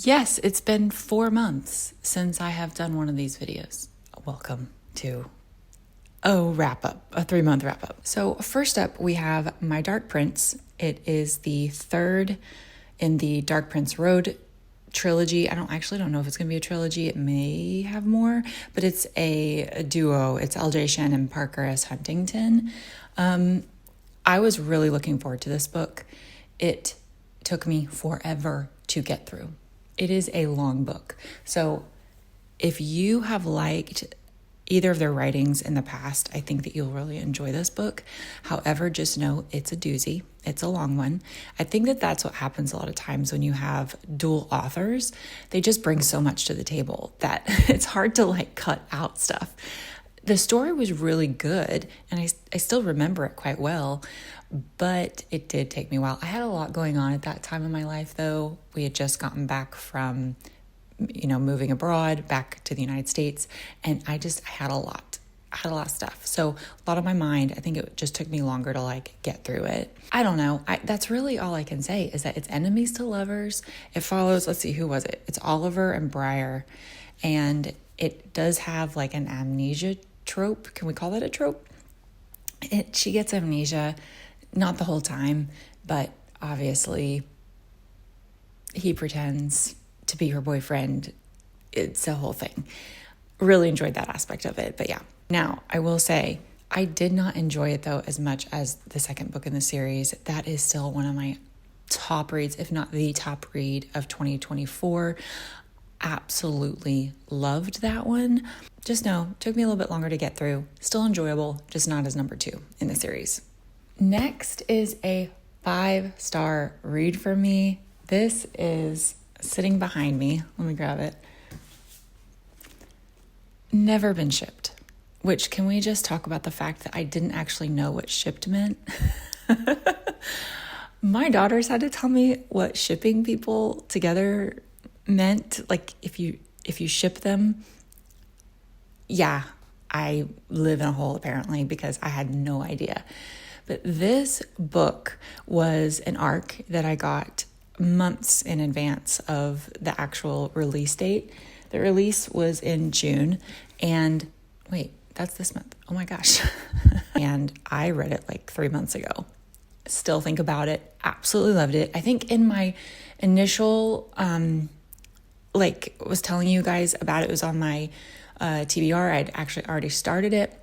Yes, it's been 4 months since I have done one of these videos. Welcome to wrap up, a 3-month wrap up. So first up, we have My Dark Prince. It is the third in the Dark Prince Road trilogy. I don't know if it's going to be a trilogy. It may have more, but it's a duo. It's LJ Shannon Parker as Huntington. I was really looking forward to this book. It took me forever to get through. It is a long book. So if you have liked either of their writings in the past, I think that you'll really enjoy this book. However, just know it's a doozy. It's a long one. I think that that's what happens a lot of times when you have dual authors. They just bring so much to the table that it's hard to cut out stuff. The story was really good, and I still remember it quite well, but it did take me a while. I had a lot going on at that time in my life, though. We had just gotten back from, moving abroad, back to the United States, and I had a lot. I had a lot of stuff. So a lot on my mind. I think it just took me longer to get through it. I don't know. That's really all I can say is that it's enemies to lovers. It follows, let's see, who was it? It's Oliver and Briar, and it does have an amnesia trope. Can we call that a trope? She gets amnesia, not the whole time, but obviously he pretends to be her boyfriend. It's a whole thing. Really enjoyed that aspect of it, but yeah. Now, I will say, I did not enjoy it though as much as the second book in the series. That is still one of my top reads, if not the top read of 2024. Absolutely loved that one. Just know, took me a little bit longer to get through. Still enjoyable, just not as number 2 in the series. Next is a 5-star read for me. This is sitting behind me. Let me grab it. Never Been Shipped. Which, can we just talk about the fact that I didn't actually know what shipped meant? My daughters had to tell me what shipping people together meant, if you ship them. Yeah, I live in a hole apparently because I had no idea. But this book was an arc that I got months in advance of the actual release date. The release was in June, and wait, that's this month. Oh my gosh. And I read it 3 months ago. Still think about it. Absolutely loved it. I think in my initial was telling you guys about it was on my TBR. I'd actually already started it.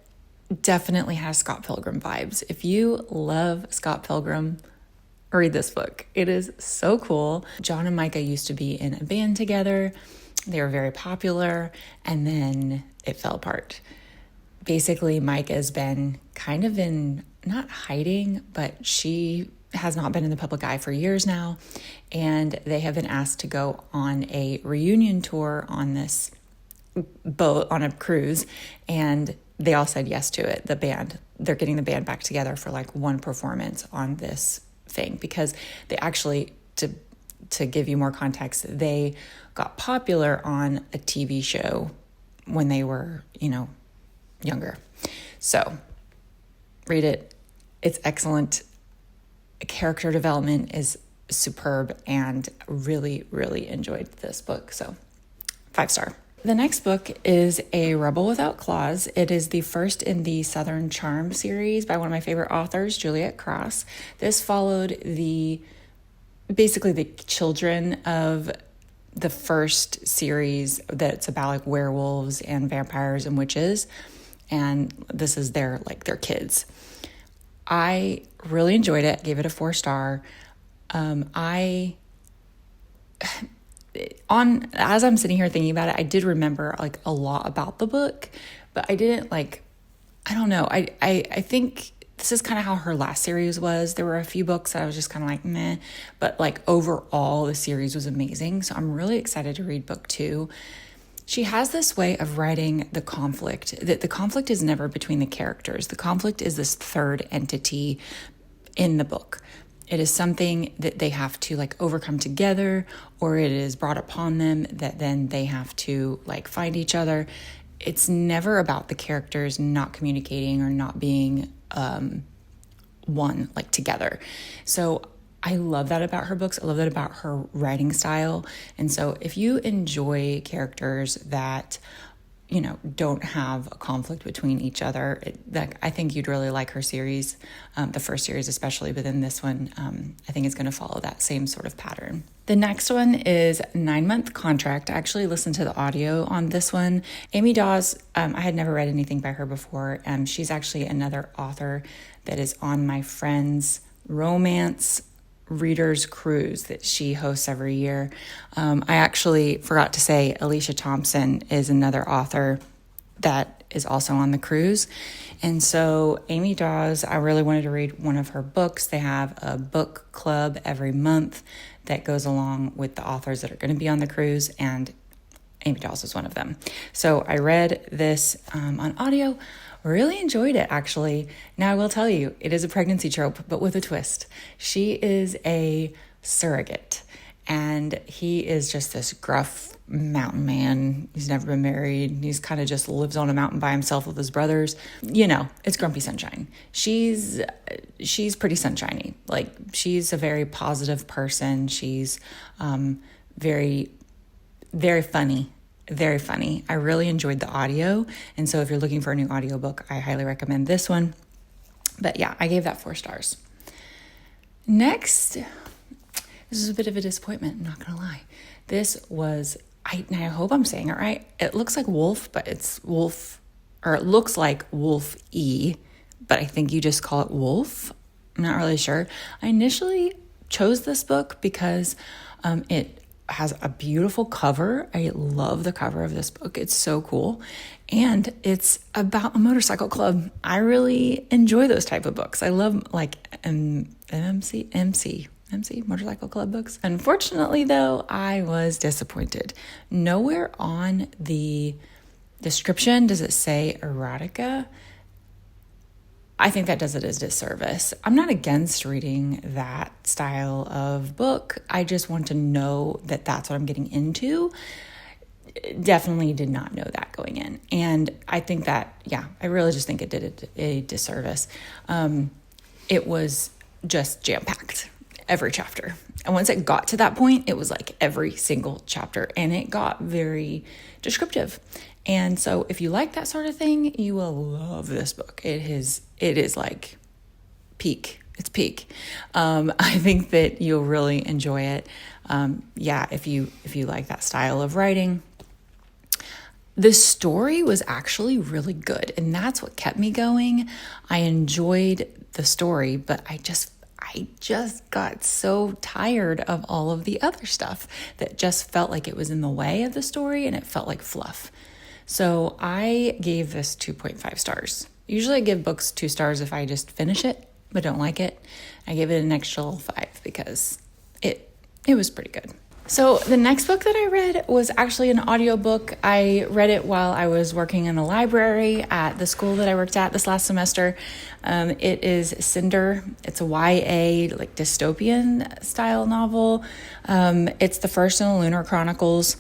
Definitely has Scott Pilgrim vibes. If you love Scott Pilgrim, read this book. It is so cool. John and Micah used to be in a band together. They were very popular, and then it fell apart. Basically, Micah has been kind of in, not hiding, but she has not been in the public eye for years now, and they have been asked to go on a reunion tour on this boat, on a cruise, and they all said yes to it. The band, they're getting the band back together for one performance on this thing, because they actually, to give you more context, they got popular on a TV show when they were, younger. So read it. It's excellent. Character development is superb, and really, really enjoyed this book. So 5-star. The next book is A Rebel Without Claws. It is the first in the Southern Charm series by one of my favorite authors, Juliet Cross. This followed basically the children of the first series that's about werewolves and vampires and witches. And this is their kids. I really enjoyed it. Gave it a 4-star. As I'm sitting here thinking about it, I did remember a lot about the book, but I didn't I don't know. I think this is kind of how her last series was. There were a few books that I was just kind of meh, but overall the series was amazing. So I'm really excited to read book 2. She has this way of writing the conflict, that the conflict is never between the characters. The conflict is this third entity in the book. It is something that they have to overcome together, or it is brought upon them that then they have to find each other. It's never about the characters not communicating or not being one together. So I love that about her books. I love that about her writing style. And so if you enjoy characters that, you know, don't have a conflict between each other, I think you'd really like her series, the first series especially, but then this one, I think it's going to follow that same sort of pattern. The next one is 9 Month Contract. I actually listened to the audio on this one. Amy Dawes, I had never read anything by her before. She's actually another author that is on my friend's romance readers cruise that she hosts every year. I actually forgot to say Alicia Thompson is another author that is also on the cruise. And so Amy Dawes, I really wanted to read one of her books. They have a book club every month that goes along with the authors that are going to be on the cruise, and Amy Dawes is one of them. So I read this on audio. Really enjoyed it, actually. Now, I will tell you, it is a pregnancy trope, but with a twist. She is a surrogate, and he is just this gruff mountain man. He's never been married. He's kind of just lives on a mountain by himself with his brothers. You know, it's Grumpy Sunshine. She's pretty sunshiny. Like, she's a very positive person. She's very, very funny. Very funny. I really enjoyed the audio. And so if you're looking for a new audiobook, I highly recommend this one. But yeah, I gave that 4 stars. Next, this is a bit of a disappointment, I'm not going to lie. This was, I hope I'm saying it right. It looks like Wolf, but it's Wolf, or it looks like Wolf.e, but I think you just call it Wolf. I'm not really sure. I initially chose this book because it has a beautiful cover. I love the cover of this book. It's so cool. And it's about a motorcycle club. I really enjoy those type of books. I love like MC motorcycle club books. Unfortunately though, I was disappointed. Nowhere on the description does it say erotica. I think that does it a disservice. I'm not against reading that style of book. I just want to know that that's what I'm getting into. Definitely did not know that going in. And I think that, I really just think it did it a disservice. It was just jam-packed, every chapter. And once it got to that point, it was like every single chapter, and it got very descriptive. And so if you like that sort of thing, you will love this book. It is like peak. It's peak. I think that you'll really enjoy it. If you like that style of writing. The story was actually really good, and that's what kept me going. I enjoyed the story, but I just got so tired of all of the other stuff that just felt like it was in the way of the story, and it felt like fluff. So I gave this 2.5 stars. Usually I give books 2 stars if I just finish it, but don't like it. I gave it an extra 5 because it was pretty good. So the next book that I read was actually an audiobook. I read it while I was working in a library at the school that I worked at this last semester. It is Cinder. It's a YA, like dystopian style novel. It's the first in the Lunar Chronicles.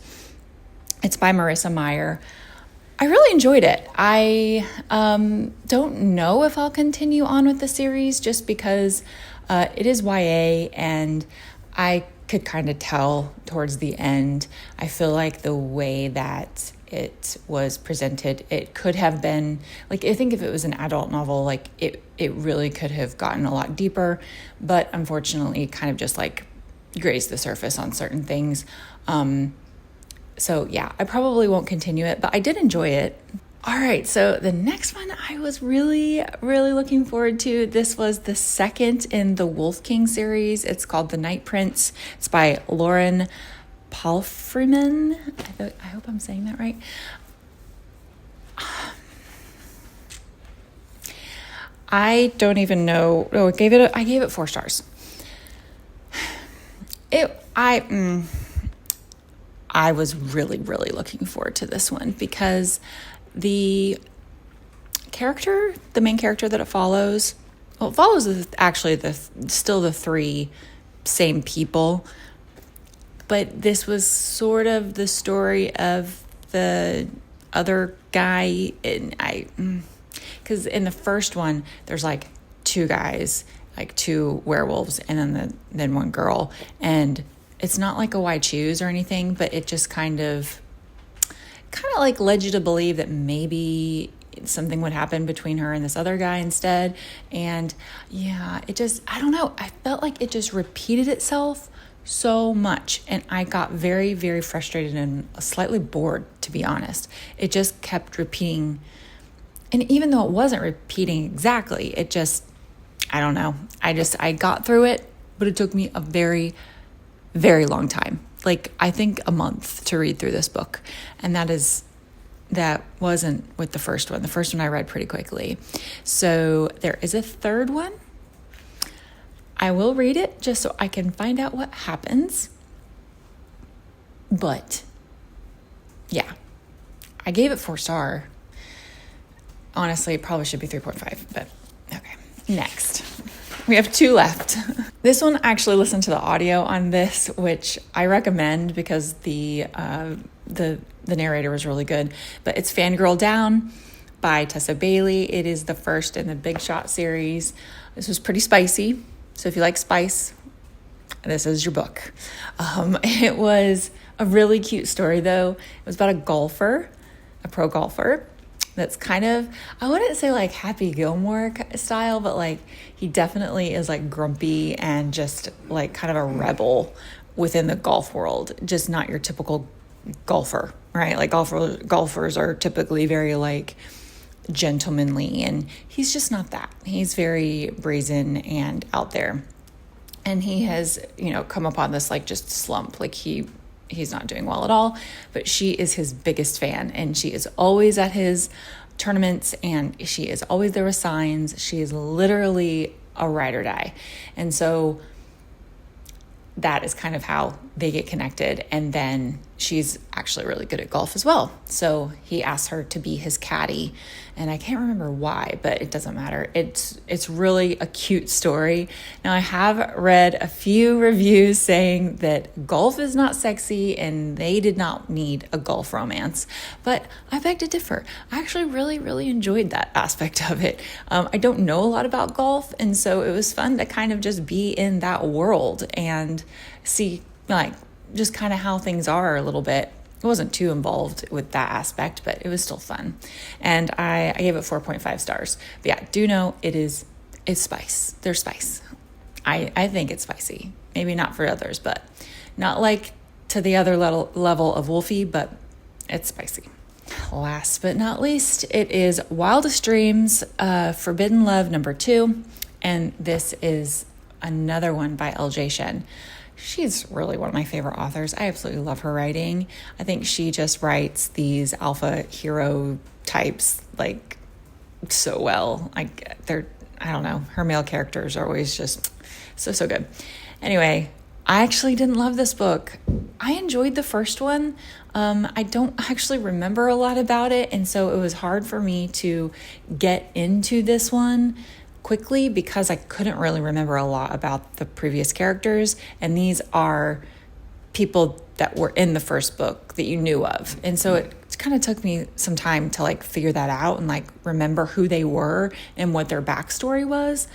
It's by Marissa Meyer. I really enjoyed it. I don't know if I'll continue on with the series just because it is YA, and I could kind of tell towards the end. I feel like the way that it was presented, it could have been, like, I think if it was an adult novel, like it really could have gotten a lot deeper, but unfortunately it kind of just like grazed the surface on certain things. So yeah, I probably won't continue it, but I did enjoy it. All right, so the next one I was really, really looking forward to. This was the second in the Wolf King series. It's called The Night Prince. It's by Lauren Palfreman. I hope I'm saying that right. I don't even know. Oh, I gave it 4 stars. I was really, really looking forward to this one because the main character that it follows actually still the 3 same people, but this was sort of the story of the other guy. And because in the first one, there's like 2 guys, like 2 werewolves and then one girl. And it's not like a why choose or anything, but it just kind of like led you to believe that maybe something would happen between her and this other guy instead. And yeah, I don't know. I felt like it just repeated itself so much. And I got very, very frustrated and slightly bored, to be honest. It just kept repeating. And even though it wasn't repeating exactly, it just, I don't know. I got through it, but it took me a very, very long time. Like, I think a month to read through this book. And that wasn't with the first one. The first one I read pretty quickly. So there is a third one. I will read it just so I can find out what happens. But yeah, I gave it 4-star. Honestly, it probably should be 3.5, but okay. Next, we have 2 left. This one, I actually listened to the audio on this, which I recommend because the narrator was really good. But it's Fangirl Down by Tessa Bailey. It is the first in the Big Shot series. This was pretty spicy. So if you like spice, this is your book. It was a really cute story, though. It was about a pro golfer. That's kind of, I wouldn't say like Happy Gilmore style, but like he definitely is like grumpy and just like kind of a rebel within the golf world. Just not your typical golfer, right? Like golfers are typically very like gentlemanly, and he's just not that. He's very brazen and out there. And he has, come upon this like just slump, like he's not doing well at all, but she is his biggest fan, and she is always at his tournaments, and she is always there with signs. She is literally a ride or die. And so that is kind of how they get connected. And then she's actually really good at golf as well. So he asked her to be his caddy, and I can't remember why, but it doesn't matter. It's really a cute story. Now, I have read a few reviews saying that golf is not sexy and they did not need a golf romance, but I beg to differ. I actually really, really enjoyed that aspect of it. I don't know a lot about golf, and so it was fun to kind of just be in that world and see like just kind of how things are a little bit. I wasn't too involved with that aspect, but it was still fun. And I gave it 4.5 stars. But yeah, do know it's spice. There's spice. I think it's spicy. Maybe not for others, but not like to the other level of Wolf.e, but it's spicy. Last but not least, it is Wildest Dreams, Forbidden Love #2. And this is another one by LJ Shen. She's really one of my favorite authors. I absolutely love her writing. I think she just writes these alpha hero types like so well. I don't know. Her male characters are always just so good. Anyway, I actually didn't love this book. I enjoyed the first one. I don't actually remember a lot about it, and so it was hard for me to get into this one quickly because I couldn't really remember a lot about the previous characters, and these are people that were in the first book that you knew of. And so it kind of took me some time to like figure that out and like remember who they were and what their backstory was.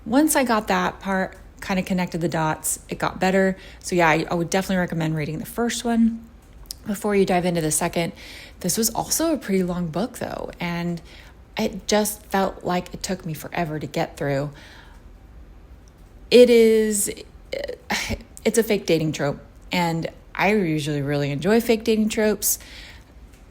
Once I got that part, kind of connected the dots, it got better. So yeah, I would definitely recommend reading the first one before you dive into the second. This was also a pretty long book though, and it just felt like it took me forever to get through. It's a fake dating trope, and I usually really enjoy fake dating tropes.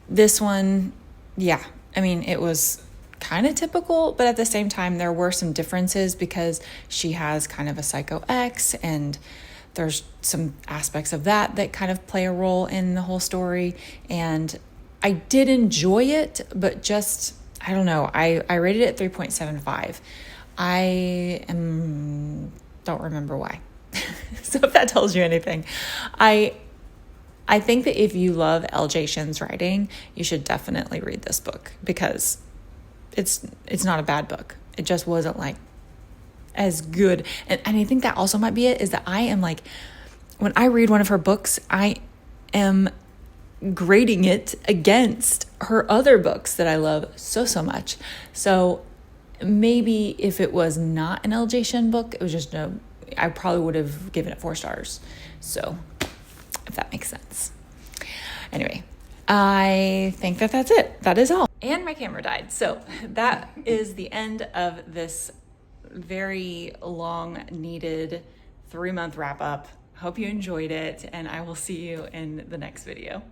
This one, yeah, I mean, it was kind of typical, but at the same time, there were some differences because she has kind of a psycho ex, and there's some aspects of that kind of play a role in the whole story. And I did enjoy it, but just, I don't know. I rated it 3.75. Don't remember why. So if that tells you anything, I think that if you love LJ Shen's writing, you should definitely read this book because it's not a bad book. It just wasn't like as good. And I think that also might be it, is that I am like, when I read one of her books, I am grading it against her other books that I love so much. So Maybe if it was not an LJ Shin book, it was just I probably would have given it 4 stars. So if that makes sense. Anyway, I think that's it. That is all. And my camera died. So that is the end of this very long needed 3-month wrap up. Hope you enjoyed it, and I will see you in the next video.